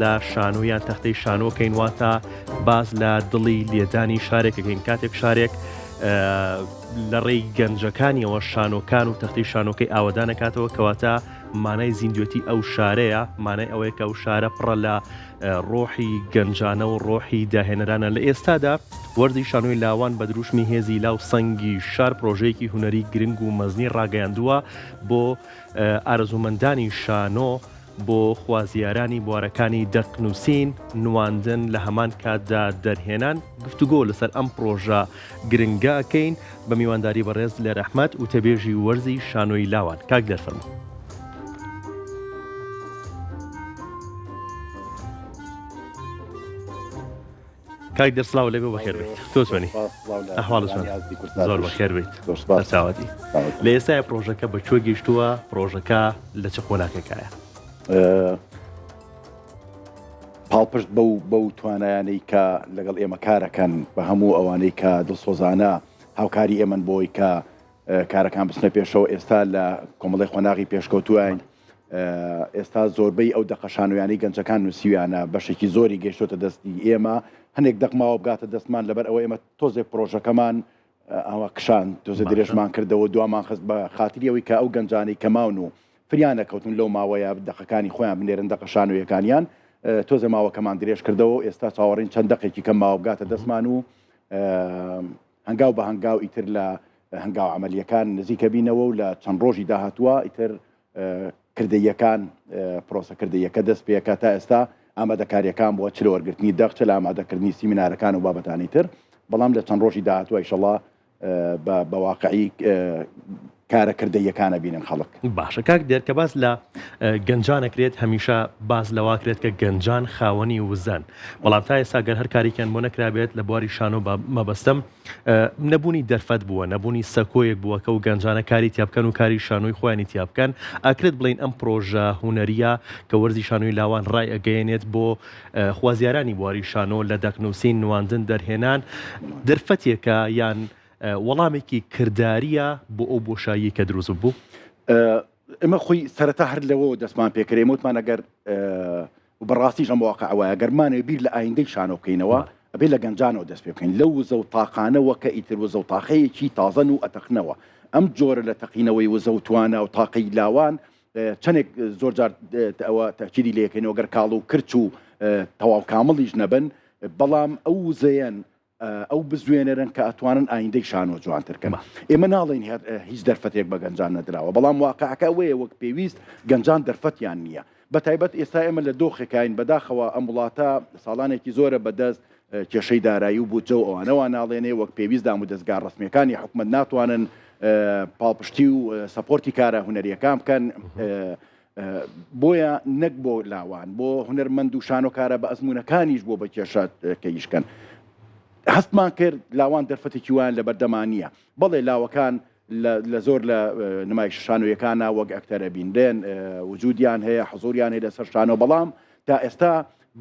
لە شانۆیان تەختەی شانۆکەین واتە باز لە دڵی لێدانی شارێکەکەین کاتێک شارێک لە ڕێی گەنجەکانیەوە شانۆکان و تەختەی شانۆکەی ئاوەدانەکاتەوە کەواتە مانای زیندوێتی ئەو شارەیە مانای ئەوەیە کە ئەو شارە پڕە لە ڕۆحی گەنجانە و ڕۆحی داهێنەرانە لە ئێستادا وەرزی شانۆی لاوان بە دروشمی هێزی لاو سەنگی شار پرۆژەیەکی هونەری گرنگ و مەزنی ڕاگەیاندووە بۆ ئارەزومەندانی شانۆ بۆ خوازیارانی بوارەکانی دەقنووسین نواندن لە هەمان کاتدا دەرهێنان گفتوگۆ لەسەر ئەم پرۆژە گرنگەکەین بە میوانداری بەڕێز لە ڕەحمەت و تەبێژی وەرزی شانۆی لاوان کاک دەرفەرموو. کاک دەرسلااو لێ بەخێر بێت تۆ چۆنی ئەحواڵ زۆر بەخێر بێت چاوەتی لە ئێستای پرۆژەکە بە کوێ گەیشتووە پرۆژەکە لە چه قۆناکێکایە پاڵپشت بەو توانایانەی کە لەگەڵ ئێمە کارەکەن بە هەموو ئەوانەی کە دڵسۆزانە هاوکاری ئێمە بۆی کە کارەکان بچنە پێشەوە ئێستا لە کۆمەڵی خۆناغی پێشکەوتووین ئێستا زۆربەی ئەو دەقەشانویانی گەنجەکان نووسیویانە بەشێکی زۆری گەیشتۆتە دەستی ئێمە هەنێک دەقماوە بگاتە دەستمان لەبەر ئەوە ئێمە تۆزێک پرۆژەکەمان ئەوە کشان تۆزە درێژمان کردەوە دوامان خست بە خاتریەوەی کە ئەو گەنجانی کەماون و فریانە کەوتن لەو ماوەیە دەقەکانی خۆیان بنێرن دەقەشانویەکانیان تۆزە ماوەکەمان درێژ کردەوە ئێستا چاوەڕین چەند دقێکی کەم ماوە بگاتە دەستمان و هەنگاو بە هەنگاو ئیتر لە هەنگاو عملیەکان نزیکە بینەوە و لە چەند ڕۆژی داهاتووە ئیتر کردەیەکان پرۆسە کردەیەکە دەست پێەکە تا ئێستا ئامادەکاریەکان بۆ چ لە وەرگرتنی دەخچە لە ئامادەکردنی سیمینارەکان و بابەتانی تر بەڵام لە چەند ڕۆژی داهاتووە ئینشەڵڵا بە واقعی کارەکردەیەکانە بینن خەڵک. باشە کاک دێر کە باز لە گەنجانەکرێت هەمیشە باز لەواکرێت کە گەنجان خاوەنی وزان بەڵام تا ئێستا گەر هەر کاریکیان بۆ نەکرابێت لە بواری شانۆ مەبەستم نەبوونی دەرفەت بووە نەبوونی سەکۆیەک بووە کە و گەنجانە کاری تیابکەن و کاری شانۆی خۆیانی تیابکەن ئاکرێت بڵین ئەم پرۆژە هونەریە کە وەرزی شانۆی لاوان ڕای ئەگەیەنێت بۆ خوازیارانی بواری شانۆ لە دەقنووسین نواندن دەرهێنان دەرفەتێکە یان وەڵامێکی کردداریە بۆ ئەو بۆشایی کە دروست بوو ئمە خۆی سەرەتا هەر لەوە دەستمان پێکرێ وتمان ئەگەر بەڕاستیش ئەم واقع ئەوەیە گەرمانێ بیر لە ئایندەی شانۆ بکەینەوە ئەبێ لە گەنجانەوە دەست پێ بکەین لەو وزە و تاقانەوە کە ئیتر وزە و تاقەیەکی تازەن و ئەتەقنەوە ئەم جۆرە لە تەقینەوەی وزە و توانە و تاقەی لاوان چەندێک زۆر جار ئەوە تەکیدی لێکەینەوە گەر کاڵ و کرچ و تەواو کامڵیش نەبن بەڵام ئەو وزەیەن ئەو بزوێنەرن کە ئەتوانن ئایندەی شانۆ جوانترکەن ئێمە ناڵین هیچ دەرفەتێک بە گەنجان نەدراوە بەڵام واقعەکە ئەوەیە وەک پێویست گەنجان دەرفەتیان نییە بە تایبەت ئێستا ئێمە لە دۆخێکین بەداخەوە ئەم وڵاتە ساڵانێکی زۆرە بەدەست کێشەی دارایی و بودجە و ئەوانەوە ناڵێنێ وەک پێویست دام و دەستگار ڕسمیەکانی حکومەت ناتوانن پاڵپشتی و سەپۆرتی کارە هونەریەکان بکەن بۆیە نەک بۆ لاوان بۆ هونەرمەند و شانۆکارە بە ئەزمونونەکانیش بۆ بە کێشە کەیشکەن هەستمان کرد لاوان دەرفەتێکی وان لە بەردەمانیە بەڵێ لاوەکان لە زۆر لە نمایش شانۆیەکانە وەک ئەکتەرە بیندێن وجودیان هەیە حزوریان هەیە لەسەر شانۆ بەڵام تا ئێستا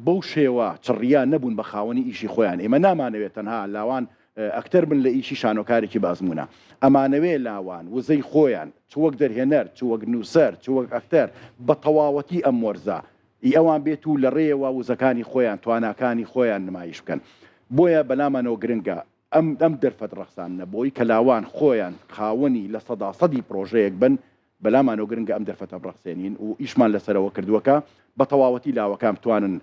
بەو شێوە چڕیان نەبوون بە خاوەنی ئیشی خۆیان ئێمە نامانەوێت تەنها لاوان ئەکتەر بن لە ئیشی شانۆکارێکی بازمونە ئەمانەوێ لاوان وزەی خۆیان چ وەک دەرهێنەر چ وەک نووسەر چ وەک ئەکتەر بە تەواوەتی ئەم وەرزە ئەوان بێت و لە ڕێەوە وزەکانی خۆیان تواناکانی خۆیان نمایش بکەن بۆیە بەلامانەوە گرنگە ئەم دەرفەت ڕەخسان نەبووی کە لاوان خۆیان خاوەنی لە سەدی پرۆژەیەک بن بەلامانەوە گرنگە ئەم دەرفەتە بڕەخسێنین و ئیشمان لەسەرەوە کردووەکە بە تەواوەتی لاوەکان بتوانن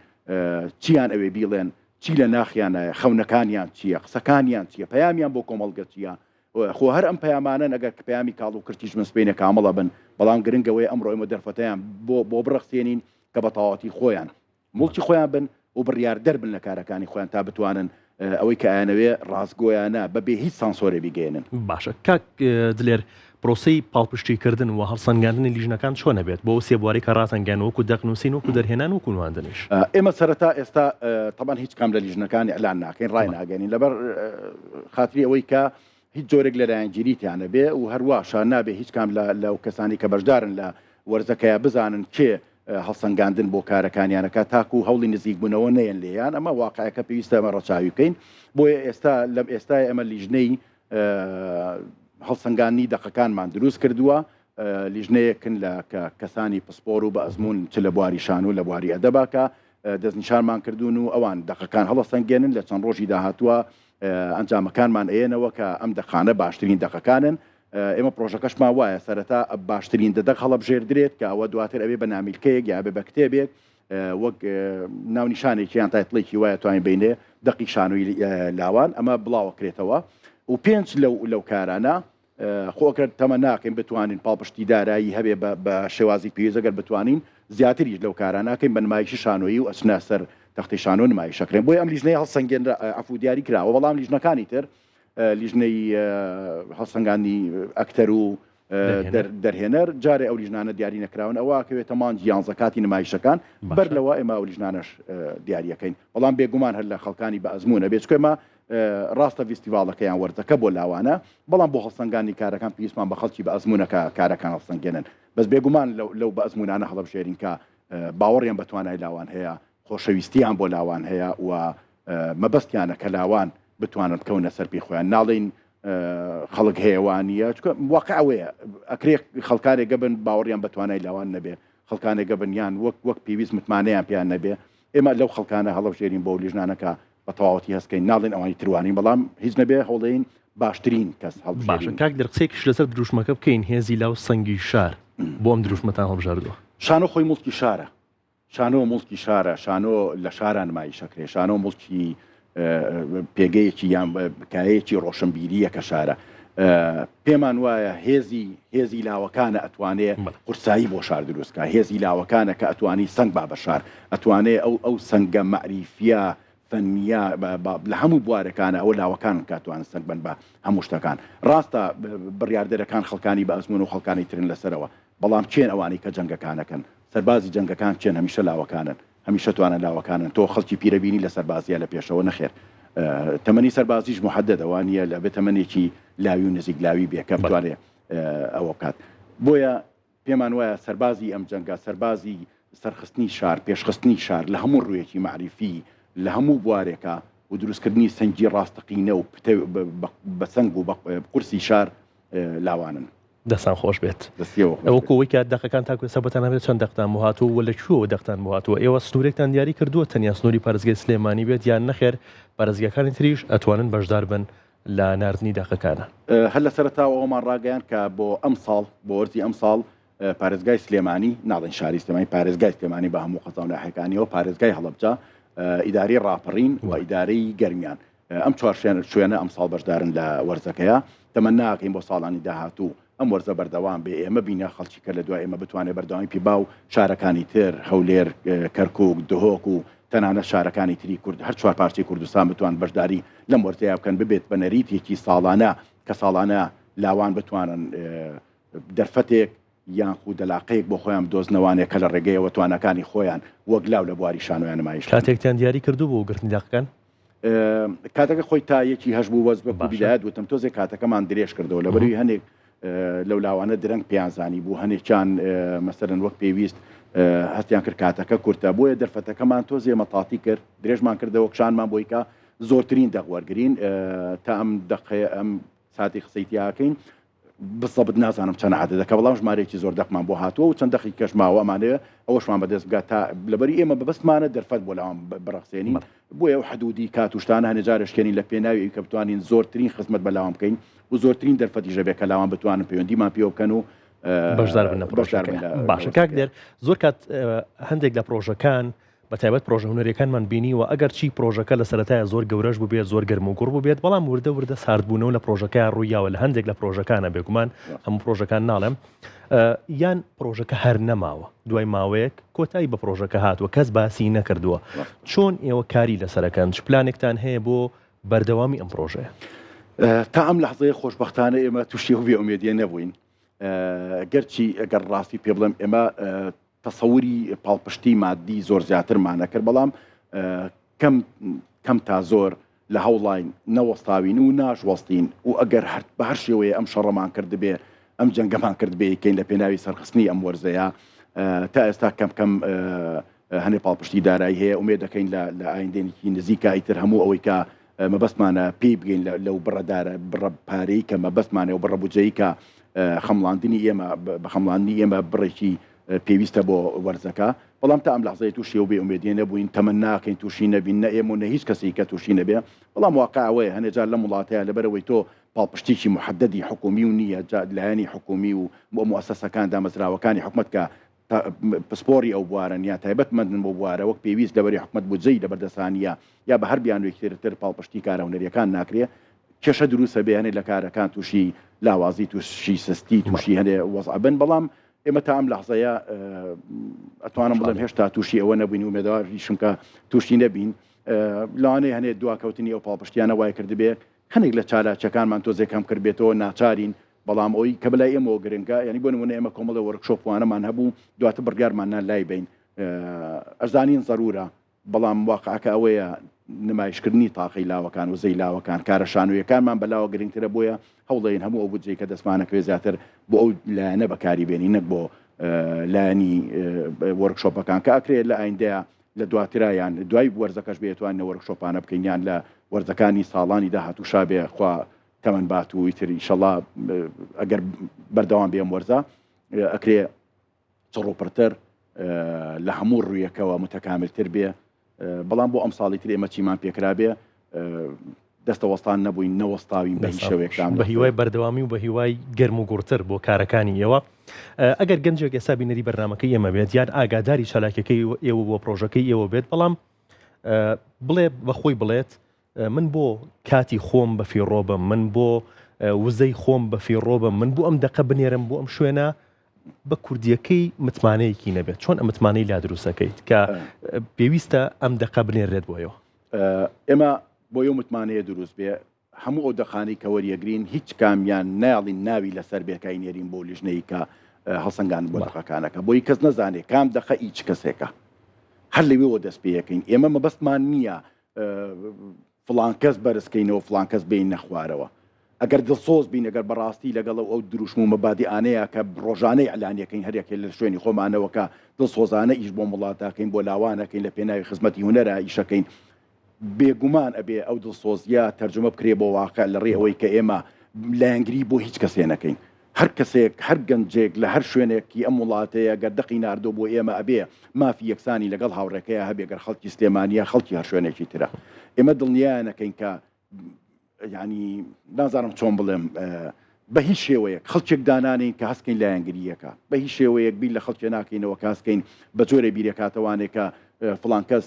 چیان ئەوێ بیڵێن چی لە ناخیانایە خەونەکانیان چییە قسەکانیان چییە پەیامیان بۆ کۆمەڵگە چییە خۆ هەر ئەم پەیامانە ئەگەر پەیامی کاڵ و کرتیش مسبینە کامەڵە بن بەڵام گرنگەوەی ئەمڕۆ ئێمە دەرفەتەیان بۆ بڕەخسێنین کە بە تەواوەتی خۆیان مڵکی خۆیان بن و بڕیاردەر بن لە کارەکانی خۆیان تا بتوانن ئەوەی کە ئایانەوێ ڕازگۆیانە بەبێ هیچ سانسۆرێ بیگەێنن باشە کاک دلێر پرۆسی پاڵپشتیکردن و هەڵسەنگاندنی لیژنەکان چۆن نەبێت بۆ سێبواری کە ڕازەنگیان وەکو دەقنووسین وەکو دەرهێنان وەکو نواندنیش ئێمە سەرەتا ئێستا تەبان هیچ کام لە لیژنەکانی ئەلان ناکەین ڕای ناگەنین لەبەر خاتری ئەوەی کە هیچ جۆرێک لە لایەنگیریتیانە بێ و هەرواشە نابێ هیچ کام لەو کەسانی کە بەشدارن لە وەرزەکەیە بزانن کێ هەڵسەنگاندن بۆ کارەکانیانەکە تاکو و هەوڵی نزیک بوونەوە نەیەن لێیان ئەمە واقعەکە پێویستە ئەمە ڕەچاوی بکەین بۆیە ئێستا لەم ئێستای ئەمە لیژنەی هەڵسەنگانی دەقەکانمان دروست کردووە لیژنەیەکن لە کەسانی پسپۆر و بە ئەزمون چ لە بواری شانۆ لە بواری ئەدەباکە دەستنیشانمان کردوون و ئەوان دەقەکان هەڵەسەنگێنن لە چەند ڕۆژی داهاتووە ئەنجامەکانمان ئێنەوە کە ئەم دەقانە باشترین دەقەکانن. ئێمە پرۆژەکەشمان وایە سەرەتا باشترین دەدەق هەڵەبژێردرێت کە ئەوە دواتر ئەبێ بە نامیلکەیەک یا بێ بە کتێبێک وەک ناونیشانێکی یان تایتڵێکی وایە توانین بینێ دەقی شانۆی لاوان ئەمە بڵاوەکرێتەوە و 5 لەو کارانە خۆکرد تەمە ناکەین بتوانین پاڵپشتی دارایی هەبێ بە شێوازی پێویستەگەر بتوانین زیاتریش لەو کاراناکەین بە نمایشی شانۆیی و ئەچنە سەر تەختی شانۆ نمایشەکرێن بۆی ئەم لیژنەی هەڵسەنگێن عفو دیاری کراوە بەڵام لیژنەکانی تر لیژنەی هەڵسەنگانی ئەکتەر و دەرهێنەر جارێ ئەو لیژنانە دیاری نەکراون ئەوە کەوێتە مانجی 11 کاتی نمایشەکان بەر لەوە ئێمە ئەو لیژنانەش دیاریەکەین بەڵام بێگومان هەر لە خەڵکانی بە ئەزمونە بێت چکە ئێمە ڕاستە فیستیڤاڵەکەیان وەرزەکە بۆ لاوانە بەڵام بۆ هەڵسەنگانی کارەکان پێویستمان بە خەڵکی بە ئەزمونەکە کارەکان هەڵسەنگێنن بەس بێگومان لەو بە ئەزمونانە هەڵەبژێرین کە باوەڕیان بە توانای لاوان هەیە خۆشەویستیان بۆ لاوان هەیە و مەبەستیانە کە لاوان بتوانن بکەونە سەر پێی خۆیان ناڵین خەڵک هەیەوانیە چکە واقع ئەوەیە ئەکرێ خەڵکانێکە بن باوەڕیان بە توانای لاوان نەبێ خەڵکانێکە بنیان وەک پێویست متمانەیان پیان نەبێ ئێمە لەو خەڵکانە هەڵەبژێرین بۆ لیژنانەکە بە تەواوەتی هەستکەین ناڵێن ئەوانی تروانین بەڵام هیچ نەبێ هەوڵێن باشترین کەس هەڵبژێرین. کاک دەرقسێکیش لەسەر دروشمەکە بکەین هێزی لاو سەنگی شار بۆ ئەم دروشمەتان هەڵبژاردووە. شانۆ خۆی موڵکی شارە، شانۆ موڵکی شارە، شانۆ لە شاران نمایشەکرێ، شانۆ موڵکی پێگەیەکی یان بکایەکی ڕۆشنبیریە کە شارە. پێمان وایە هێزی لاوەکانە ئەتوانێت قورسایی بۆ شار دروستکە، هێزی لاوەکانە کە ئەتوانی سنگ با بە شار، ئەتوانێت ئەو سەنگە مەعریفیە فەنمیە لە هەموو بوارەکانە ئەوە لاوەکان کاتوان سنگ بن بە هەموو شتەکان. ڕاستە بڕیاردەرەکان خەڵکانی بە ئەزمون و خەڵکانی ترن لەسەرەوە بەڵام چێن ئەوانی کە جەنگەکانەکەن سەربازی جەنگەکان چێن هەمیشە لاوەکانن، هەمیشە توانن لاوەکانن. تۆ خەڵکی پیرەبینی لە سەربازیە لە پێشەوە نەخێر تەمەنی سەربازیش محەددەوانە لە بێت تەمەنێکی لاوی و نزیک لاوی بێکە بتوانێت ئەوە بکات. بۆیە پێمان وایە سەربازی ئەم جەنگە سەربازی سەرخستنی شار پێشخستنی شار لە هەموو ڕوویەکی معریفی لە هەموو بوارێکە و دروستکردنی سەنگی ڕاستەقینە و بە سەنگ و قورسی شار لاوانن. دەستان خۆش بێت ئەوە کۆی کات دەقەکان تاکو سەبەتان هەبێت چەند دەقتان بهاتوە و لە کوێوە دەقتان بهاتوە ئێوە سنوورێکتان دیاری کردووە تەنیا سنووری پارێزگای سلێمانی بێت یان نەخێر پارێزگاکانی تریش ئەتوانن بەشدار بن لە ناردنی دەقەکانە. هەر لە سەرەتاوە ئەومان ڕاگەیان کە بۆ ئەم ساڵ بۆ وەرزی ئەم ساڵ پارێزگای سلێمانی ناڵێن شاری سلێمانی پارێزگای سلێمانی بە هەموو قەزا و لاحەکانیەوە پارێزگای هەڵەبجە ئیداری ڕاپەڕین و ئیدارەی گەرمیان ئەم چوار شوێنە ئەم ساڵ بەشدارن لە وەرزەکەیە تەمەناکەین بۆ ساڵانی داهاتوو ئەم وەرزە بەردەوام بێ ئێمە بینە خەڵکی کە لە دوای ئێمە بتوانێت بەردەوامی پیبا و شارەکانی تر هەولێر کەرکووک دهۆک و تەنانە شارەکانی تری کورد هەر چوار پارچەی کوردستان بتوان بەشداری لەم وەرزەیە بکەن ببێت بە نەریتێکی ساڵانە کە ساڵانە لاوان بتوانن دەرفەتێک یان خو دەلاقەیەک بۆ خۆیان دۆزنەوانێک کە لە ڕێگەیەوە توانەکانی خۆیان وەک لاو لە بواری شانۆیان نمایش کاتێکتان دیاری کردو بۆ گرتنی دەقەکان کاتەکە خۆی تا یەکی هەشبوو وەز بە بیدایەت وتم تۆزێک کاتەکەمان درێژ کردەوە لەبەروی هەندێک لەو لاوانە درەنگ پیانزانی بوو هەنێکیان مەسەرەن وەک پێویست هەستیان کرد کاتەکە کورتە بۆیە دەرفەتەکەمان تۆزێ مەتاتی کرد درێژمان کردەوە کشانمان بۆی کە زۆرترین دەغوەرگرین تا ئەم دقەیە ئەم ساتی قسەیتیاکەین بسەبت نازانم چەند عادەدەکە بەڵام ژمارەیەکی زۆر دەقمان بۆ هاتووە و چەند دەقی کەشماوە ئەمانەیە ئەوەشمان بەدەست بگات تا لەبەری ئێمە بەبەستمانە دەرفەت بۆ لاوان بڕەخسێنین بۆیە ئەو حدودی کاتوشتانە هەنێ جارشکێنین لە پێناوی کە بتوانین زۆرترین خزمەت بەلاوان بکەین و زۆرترین دەرفەتی ژەبێت کە لاوان بتوانن پەیوەندیمان پێوە بکەن و بەشدار بن لە پرۆژەکە. باشە کاک دێر زۆر کات هەندێک لە پرۆژەکان بە تایبەت پرۆژە هونەریەکانمان بینی و ئەگەر چی پرۆژەکە لە سەرەتایە زۆر گەورەش ببێت زۆر گەرم و گوڕ ببێت بەڵام وردە ساردبوونەوە لە پرۆژەکە ڕوویاوە لە هەندێک لە پرۆژەکانە بێگومان هەموو پرۆژەکان ناڵێم یان پرۆژەکە هەر نەماوە دوای ماوەیەک کۆتایی بە پرۆژەکە هاتووە کەس باسی نەکردووە چۆن ئێوە کاری لەسەرەکەن چ پلانێکتان هەیە بۆ بەردەوامی ئەم پرۆژەیە؟ تا ئەم لەحظەیە خۆشبەختانە ئێمە تووشی هەوی ئومێدیە نەبووین گەرچی ئەگەر ڕاستی پێ بڵێم ئێمە تەسەوری پاڵپشتی مادی زۆر زیاترمانە کرد بەڵام کەم تا زۆر لە هەوڵاین نەوەستاوین و ناشوەستین و ئەگەر بە هەر شێوەیە ئەم شەڕەمان کرد بێ ئەم جەنگەمان کرد بێ کەین لە پێناوی سەرخستنی ئەم وەرزەیە تا ئێستا کەم هەنێ پاڵپشتی دارایی هەیە ئومێد دەکەین لە ئایندێنێکی نزیکە ئیتر هەموو ئەوەی کە مەبەستمانە پێی بگەین لەو بڕەدارە بڕە پارەی کە مەبەستمانە و بڕە بودجەی کە خەمڵاندنی ئێمە بە خەمڵاندنی ئێمە بڕێکی پێویستە بۆ وەرزەکە بەڵام تا ئەم لەحزەیە تووشی و بێ ئومێدی نەبووین تەمەن ناکەین تووشی نەبین نە ئێمە و نە هیچ کەسی کە تووشی نەبێ بەڵام واقع ئەوەیە هەنێجار لە وڵاتەیە لەبەرەوەی تۆ پاڵپشتێکی محەدەدی حکومی و نییە لایەنی حکومی و مؤسسەکان دامەزراوەکانی حکومەت کە پسپۆری ئەو بوارن یا تایبەتمەندن بۆ بوارە وەک پێویست لەبەری حکومەت بودجەی لەبەردەستانیە یا بە هەر بیانوێکتر پاڵپشتی کارە هونەریەکان ناکرێ کێشە دروستە بێ هەنێ لە کارەکان تووشی لاوازی تووشی سستی تووشی هەنێ وەزع بن بەڵام ئێمە تا ئەم لەحزەیە ئەتوانم بڵێم هێشتا تووشی ئەوە نەبووین و مێداویشم کە تووشی نەبین لەوانەیە هەنێ دواکەوتنی ئەو پاڵپشتیانە وای کردبێ هەنێک لە چالاکیەکانمان تۆزێک کەم کرد بێتەوە ناچارین بەڵام ئەوی کە بەلای ئێمەوە گرنگە ینی بۆ نمونە ئێمە کۆمەڵە وەرکشۆپوانەمان هەبوو دواتر بڕگارمانان لای بین ئەزانین ضرورە بەڵام واقعەکە ئەوەیە نمایشکردنی تاقی لاوەکان و زەی لاوەکان کارە شانوویەکانمان بەلاوە گرنگترە بۆیە هەوڵێن هەموو ئەو بودجەی کە دەستمانەکەوێ زیاتر بۆ ئەو لایەنە بەکاری بێنی نەک بۆ لایەنی وەرکشۆپەکان کە ئەکرێت لە ئایندەیە لە دواترایان دوای وەرزەکەش بێتوانە وەرکشۆپانە بکەینیان لە وەرزەکانی ساڵانی داهاتوو شابێ خوا تەمەن بات و ئیتر ئینشەڵڵا ئەگەر بەردەوام بێم وەرزە ئەکرێ چڕۆپڕتر لە هەموو ڕوویەکەوە متەکاملتر بێ بەڵام بۆ ئەم ساڵی تر ئێمە چیمان پێکرا بێ دەستەوەستان نەبووین نەوەستاوین بە هیچ شێوەیەکان بە هیوای بەردەوامی و بە هیوای گەرم و گوڕتر بۆ کارەکانی ئێوە ئەگەر گەنجێک ئێستا بینەری بەرنامەکەی ئێمە بێت یان ئاگاداری چالاکیەکەی ئێوە بۆ پرۆژەکەی ئێوە بێت بەڵام بڵێ بەخۆی بڵێت من بۆ کاتی خۆم بە فیڕۆ بم من بۆ وزەی خۆم بە فیڕۆ بم من بۆ ئەم دەقە بنێرم بۆ ئەم شوێنە بە کوردیەکەی متمانەیەکی نەبێت چۆن ئەم متمانەی لا دروستەکەیت کە پێویستە ئەم دەقە بنێرێت بۆیەوە ئێمە بۆ یو متمانەیە دروست بێ هەموو ئەو دەخانی کە وەریەگرین هیچ کامیان ناڵین ناوی لەسەر بێکای نێرین بۆ لیژنەی کە هەڵسەنگان بۆ دەقەکانەکە بۆی کەس نەزانێت کام دەقە هیچ کەسێکە هەر لەوێەوە دەست پێەکەین ئێمە مەبەستمان نییە فڵان کەس بەرزکەینەوە فڵان کەس بین نەخوارەوە ئەگەر دڵسۆز بین ئەگەر بەڕاستی لەگەڵ ئەو دروشم و مەبادیانەیە کە ڕۆژانەی ئەلانیەکەین هەرێکێ لە شوێنی خۆمانەوەکە دڵسۆزانە ئیش بۆ وڵاتەکەین بۆ لاوانەکەین لە پێناوی خزمەتی هونەرە ئیشەکەین بێگومان ئەبێ ئەو دڵسۆزیە تەرجمە بکرێ بۆ واقع لە ڕێ ئەوەی کە ئێمە لایەنگری بۆ هیچ کەسێ نەکەین هەر کەسێک هەر گەنجێک لە هەر شوێنێکی ئەم وڵاتەیە گەردەقی ناردۆ بۆ ئێمە ئەبێ مافی یەکسانی لەگەڵ هاوڕێکەیە هەبێگەر خەڵکی سلێمانیە خەڵکی هەر شوێنێکی ترە ئێمە دڵنیایانەکەین کە ینی نازانم چۆن بڵێم بە هیچ شێوەیەک خەڵکێک دانانین کە هەستکەین لایەنگریەکە بە هیچ شێوەیەک بیر لە خەڵکێ ناکەینەوە کە هەستکەین بە جۆرە بیرەکاتەوانێک کە فڵان کەس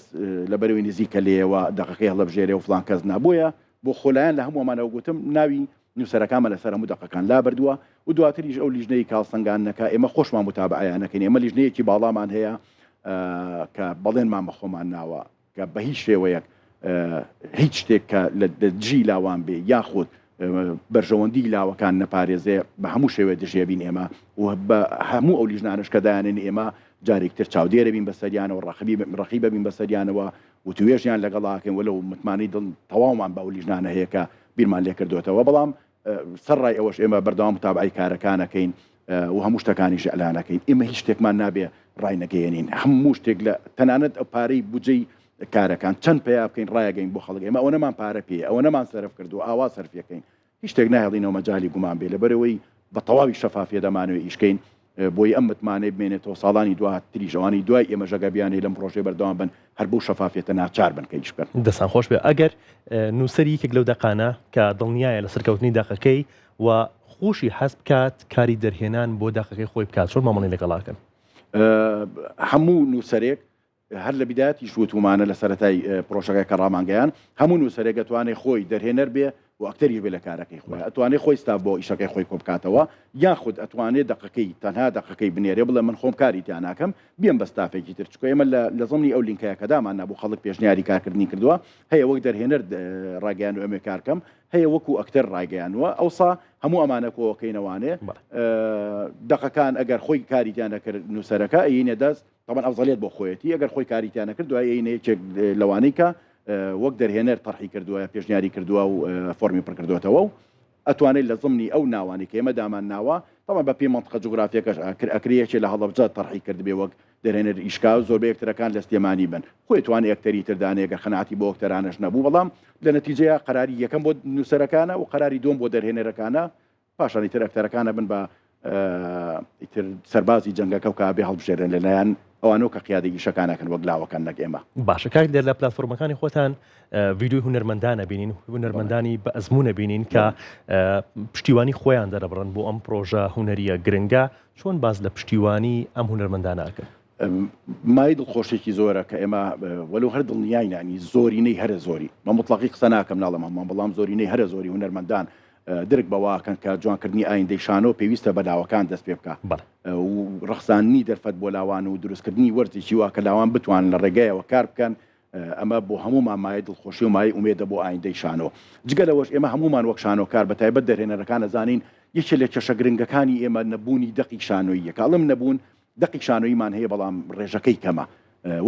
لەبەرەوەی نزیکە لێەوە دەقەکەی هەڵەبژێرێ و فڵان کەس نابۆیە بۆ خۆلایەن لە هەموومانەوە گوتم ناوی نووسەرەکانمە لەسەر هەموو دەقەکان لا بردووە و دواتریش ئەو لیژنەی کاڵسەنگانەکە ئێمە خۆشمان متابعەیانەکەین ئێمە لیژنەیەکی باڵامان هەیە کە بەڵێنمان بە خۆمان ناوە کە بە هیچ شێوەیەک هیچ شتێک کە لە دژی لاوان بێ یاخود بەرژەوەندی لاوەکان نەپارێزێ بە هەموو شێوێ دژێبین ئێمە و بە هەموو ئەو لیژنانش کە دایانێن ئێمە جارێکتر چاودێرە بین بەسەریانەوە ڕەقیبە بین بەسەریانەوە و توێژیان لەگەڵاکەن وەلو متمانی دڵ تەواومان بە ئەو لیژنانە هەیە کە بیرمان لێ کردوێتەوە بەڵام سەرڕای ئەوەش ئێمە بەردەوام متابعەی کارەکانەکەین و هەموو شتەکانیش ئەلانەکەین ئێمە هیچ شتێکمان نابێ ڕای نەگەیەنین هەموو شتێک لە تەنانەت ئەو پارەی بودجەی کارەکان چەند پێیا بکەین ڕایگەین بۆ خەڵک ئێمە ئەوە نەمان پارە پێ ئەوە نەمان سەرف کردو ئاوا سەرفیەکەین هیچ شتێک ناهێڵینەوە مەجالی گومان بێ لەبەرەوەی بە تەواوی شەفافیە دەمانوێت ئیشکەین بۆی ئەم متمانەی بمێنێتەوە ساڵانی دواتریژەوانی دوای ئێمە ژەگەبیانی لەم پرۆژەی بەردەوام بن هەر بۆ شەفافیەتە ناچار بن کە ئیش بکەن دەستان خۆش بێ ئەگەر نووسەری یەکێک لەو دەقانە کە دڵنیایە لە سەرکەوتنی دەقەکەی و خۆشی حەز بکات کاری دەرهێنان بۆ دەقەکەی خۆی بکات چۆن مامەڵی لەگەڵاکەن هەموو نووسەرێک هەر لە بیداتی شوتومانە لە سەرەتای پرۆژەکە کە ڕامانگەیان هەموو نووسەرێک دەتوانێت خۆی دەرهێنەر بێ و ئەکتەریش بێ لە کارەکەی خۆی ئەتوانێت خۆی ستا بۆ ئیشەکەی خۆی کۆبکاتەوە یاخود ئەتوانێت دەقەکەی تەنها دەقەکەی بنێرێ بڵێ من خۆم کاری تیان ناکەم بێم بە ستافێکی تر چکۆ ئێمە لە زەمنی ئەو لینکەیە کە دامان نبوو خەڵک پێشنیاری کارکردنی کردووە هەیە وەک دەرهێنەر ڕاگەیان و ئەمێ کارکەم هەیە وەکو ئەکتەر ڕاگەیانوە ئەوسا هەموو ئەمانەکەوەکەینەوانێ دەقەکان ئەگەر خۆی کاریتیان نەکرد نووسەرەکە ئەینێ دەست طبعا ئەفضەلیەت بۆ خۆیەتی ئەگەر خۆی کاریتیان نەکرد دوای ئەینەیەکێک لەوانەی کە وەک دەرهێنەر تەرحی کردووە پێشنیاری کردووە و فۆرمی پڕ کردوێتەوە و ئەتوانێت لە زمنی ئەو ناوانی کە ئێمە دامان ناوە طبعا بە پێی منطقە جوگرافیەکەش ئەکرێکی لە هەڵەبجە تەرحی کرد بێ وەک دەرهێنەر ئیشکا و زۆربەی یەکترەکان لە سلێمانی بن خۆی توانێت یەکتەری تردانەیە گەر خەناعەتی بۆ ئەکتەرانەش نەبوو بەڵام لە نەتیجەیە قەراری یەکەم بۆ نووسەرەکانە و قەراری دوم بۆ دەرهێنەرەکانە پاشانی تر ئەکتەرەکانە بن بە ئیتر سەربازی جەنگەکە و کابێ هەڵبژێرن لەلایەن ئەوانەوە کە قیادەی ئیشەکانەکەن وەک لاوەکان نەک ئێمە. باشە کاک دێر لە پلتفۆرمەکانی خۆتان ڤیدیۆی هونەرمەندانە بینین، هونەرمەندانی بە ئەزمونە بینین کە پشتیوانی خۆیان دەرەبڕن بۆ ئەم پرۆژە هونەریە گرنگە. چۆن باز لە پشتیوانی ئەم هونەرمەندانەکە؟ مای دڵخۆشێکی زۆرە کە ئێمە وەلو هەر دڵنیاینانی زۆرینەی هەرە زۆری مە مطلقی قسە ناکەم ناڵم هەمان، بەڵام زۆرینەی هەرە زۆری هونەرمەندان درک بەواکەن کە جوانکردنی ئایندەی شانۆ پێویستە بە لاوەکان دەست پێ بکە و ڕەخسانی دەرفەت بۆ لاوان و دروستکردنی وەرزێکی وا کە لاوان بتوان لە ڕێگایەوە کار بکەن. ئەمە بۆ هەمومان مای دڵخۆشی و مای ئومێدە بۆ ئایندەی شانۆ. جگە لەوەش ئێمە هەمومان وەک شانۆکار بەتایبەت دەرهێنەرەکان ئەزانین یەکێ لە کێشە گرنگەکانی ئێمە نەبوونی دەقی شانۆییە. کاڵم نەبوون دەقی شانۆییمان هەیە بەڵام ڕێژەکەی کەمە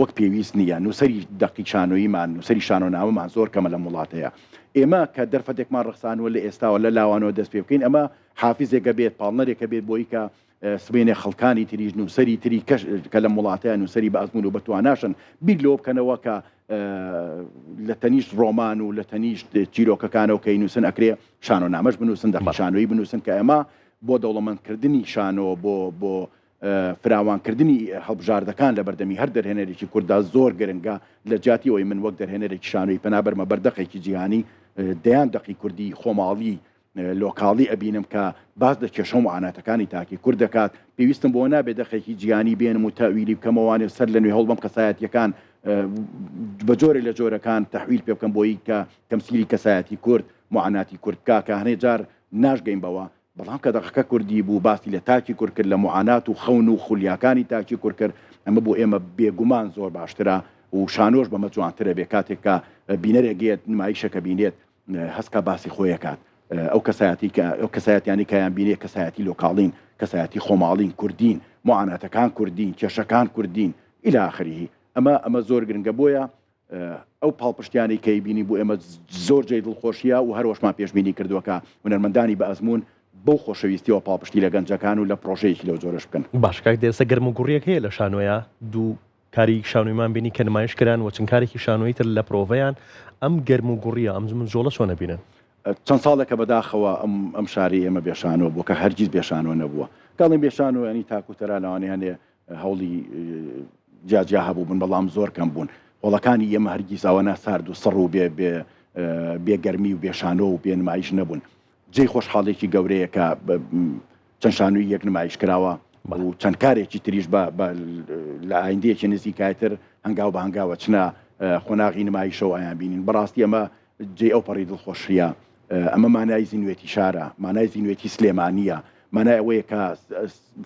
وەک پێویست نییە. نووسری دەقی شانۆییمان نووسری شانۆنامەمان زۆر کەمە لە وڵاتەیە. ئێمە کە دەرفەتێکمان ڕخسانوە لە ئێستاوە لە لاوانەوە دەست پێ بکەین ئەمە حافزێکە بێت پاڵنەرێکە بێت بۆی کە سبێنێ خەڵکانی تریژ نووسری تری کە لە وڵاتەیە نووسری بە ئەزمون و بەتواناشن بیر لەوە بکەنەوە کە لە تەنیشت ڕۆمان و لە تەنیشت چیرۆکەکانەوە کەی نووسن ئەکرێ شانۆنامەش بنووسن دەقی شانۆیی بنووسن کە ئێمە بۆ دەوڵەمەندکردنی شانۆ بۆ فراوانکردنی هەڵبژاردەکان لە بەردەمی هەر دەرهێنەرێکی کووردا زۆر گرنگە لە جاتیەوەی من وەک دەرهێنەرێکی شانۆی پەنابەرمە بەردەقێکی جیهانی دەیان دەقی کوردی خۆماڵی لۆکاڵی ئەبینم کە باز لە کێشە و معاناتەکانی تاکی کورد دەکات. پێویستم بۆ نابێت دەقێکی جیهانی بێنم و تاویلی بکەمەوانێ سەر لە نوێ هەوڵ بەم کەسایەتیەکان بە جۆرێ لە جۆرەکان تەحویل پێ بکەم بۆی کە تەمسیلی کەسایەتی کورد معاناتی کورد بکە کە هەنێ جار ناشگەین بەوە. بەڵام کە دەقەکە کوردی بوو باسی لە تاکی کورد کرد لە معانات و خەون و خولیاکانی تاکی کورد کرد ئەمە بۆ ئێمە بێگومان زۆر باشترە و شانۆش بەمە جوانترە بێ کاتێک کە بینەرێگێت نمایشەکە بینێت هەستکە باسی خۆیەکات ئەو کەسایەتیانی کایان بینێ کەسایەتی لۆکاڵین کەسایەتی خۆماڵین کوردین معاناتەکان کوردین کێشەکان کوردین إلى آخره. ئەمە زۆر گرنگە بۆیە ئەو پاڵپشتیانی کەی بینی بۆ ئێمە زۆر جێ دڵخۆشیە و هەروەشمان پێشبینی کردووەکە هونەرمەندانی بە ئەزمون بۆ خۆشەویستیەوە پاڵپشتی لە گەنجەکان و لە پرۆژەیەکی لەو زۆرش بکەن. باش کاک دێسە گەرم و گوڕیەک هەیە لە شانۆیە دوو کاری شانۆیمان بینی کە نمایش کران و چەند کارێکی شانۆیی تر لە پرۆڤەیان ئەم گەرم و گوڕیە ئەم جۆڵە چۆنە بینن؟ چەند ساڵێکە بەداخەوە ئەم شاری ئێمە بێشانۆ بووە کە هەرگیز بێشانۆ نەبووە. کاڵین بێشانۆ ینی تاکوتەرا لەوانەیە هەنێ هەوڵی جاجیا هەبوو بن بەڵام زۆر کەم بوون. وڵەکانی ئێمە هەرگیز ئەوە سارد و سەڕ و بێگەرمی و بێشانۆ و بێنمایش نەبوون. جێی خۆشحاڵێکی گەورەیە کە چەند شانووی یەک نمایش کراوە و چەند کارێکی تریش لە ئایندەیەکی نزیکایتر هەنگاو بە هەنگاوە چنە خۆناغی نمایشەوە ئایان بینین. بەڕاستی ئەمە جێ ئەو پەڕی دڵخۆشیە. ئەمە مانای زینوێتی شارە، مانای زینوێتی سلێمانیە، مانای ئەوەیە کە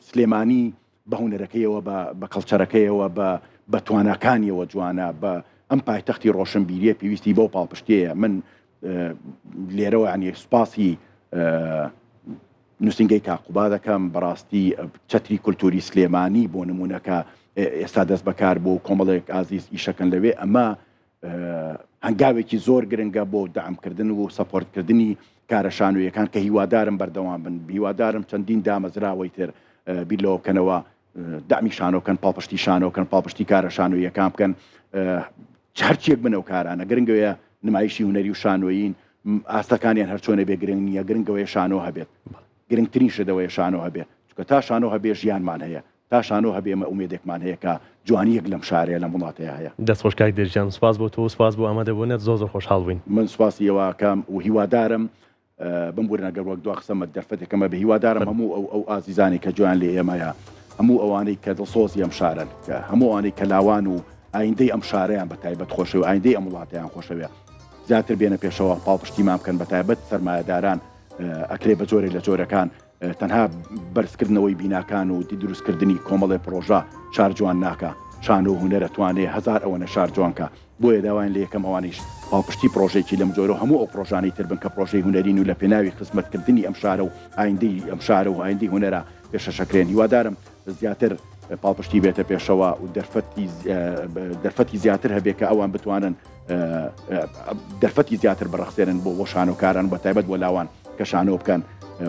سلێمانی بە هونەرەکەیەوە بە کەڵچەرەکەیەوە بە تواناکانیەوە جوانە بە ئەم پایتەختی ڕۆشنبیریە پێویستی بۆ پاڵپشتەیە. من لێرەوە عنی سوپاسی نووسنگەی کاقوبا دەکەم بەڕاستی چەتری کولتوری سلێمانی بۆ نمونونەکە ئێستا دەست بەکار بۆ کۆمەڵێک ئازیز ئیشەکەن لەوێ. ئەمە هەنگاوێکی زۆر گرنگە بۆ دەعمکردن و سەپۆرتکردنی کارە شانۆیەکان کە هیوادارم بەردەوام بن. هیوادارم چەندین دامەزراوەی تر بیرلەوە بکەنەوە دامی شانۆکەن پاڵپشتی شانۆکەن پاڵپشتی کارە شانۆیەکان بکەن هەرچیەک بنەو کارانە. گرنگەوەیە نمایشی هونەری و شانۆیین ئاستەکانیان هەرچۆنە بێ گرنگ نییە. گرنگەوەی شانۆ هەبێت، گرنگترین شدەوەی شانۆ هەبێت چونکە تا شانۆ هەبێ ژیانمان هەیە، تا شانۆ هەبێ ئەمە ئومێدێکمان هەیە کە جوانیەک لەم شارەیە لەم وڵاتەیە هەیە. دەستخۆش کاک دێژیان سوپاس بۆ تۆ سوپاس بۆ ئامادەبوونت زۆر خۆشحاڵ بووین. من سوپاسی ئێوەکەم و هیوادارم بمبورنەگەر وەک دو قسەمە دەرفەتێکەمە بە هیوادارم هەموو ئەو ئازیزانی کە جوان لێ ئێمەیە هەموو ئەوانەی کە دڵسۆزی ئەم شارن کە هەموو ئەوانەی کە لاوان و ئایندەی ئەم شارەیان بە تایبەت خۆشەوە و ئایندەی ئەم وڵاتیان خۆشەوێ زیاتر بێنە پێشەوە پاڵپشتیمان بکەن بە تایبەت سەرمایەداران ئەکرێ بە جۆرێک لە جۆرەکان تەنها بەرزکردنەوەی بیناکان و دیدروستکردنی کۆمەڵی پرۆژە شار جوان ناکە. شان و هونەرە توانێ هزار ئەوەنە شار جوانکە. بۆیە داوایان لە یەکەم ئەوانیش پاڵپشتی پرۆژێکی لەم جۆرە هەموو ئەو پرۆژانەی تر بن کە پرۆژەی هونەرین و لە پێناوی خزمەتکردنی ئەم شارە و ئایندەی ئەم شارە و ئایندەی هونەرە پێشەشەکرێن. هیوادارم زیاتر پاڵپشتی بێتە پێشەوە و دەرفەتی زیاتر هەبێ کە ئەوان بتوانن دەرفەتی زیاتر بەڕەخسێنن بۆ شانۆکاران بە تایبەت بۆ لاوان کە شانۆ بکەن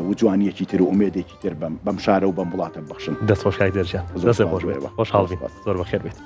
و جوانیەکی تر و ئومێدێکی تر بەم شارە و بەم وڵاتە بەخشن. دەستخۆش کاک دێژیان خۆشحاڵ بێت زۆر بەخێر بێت.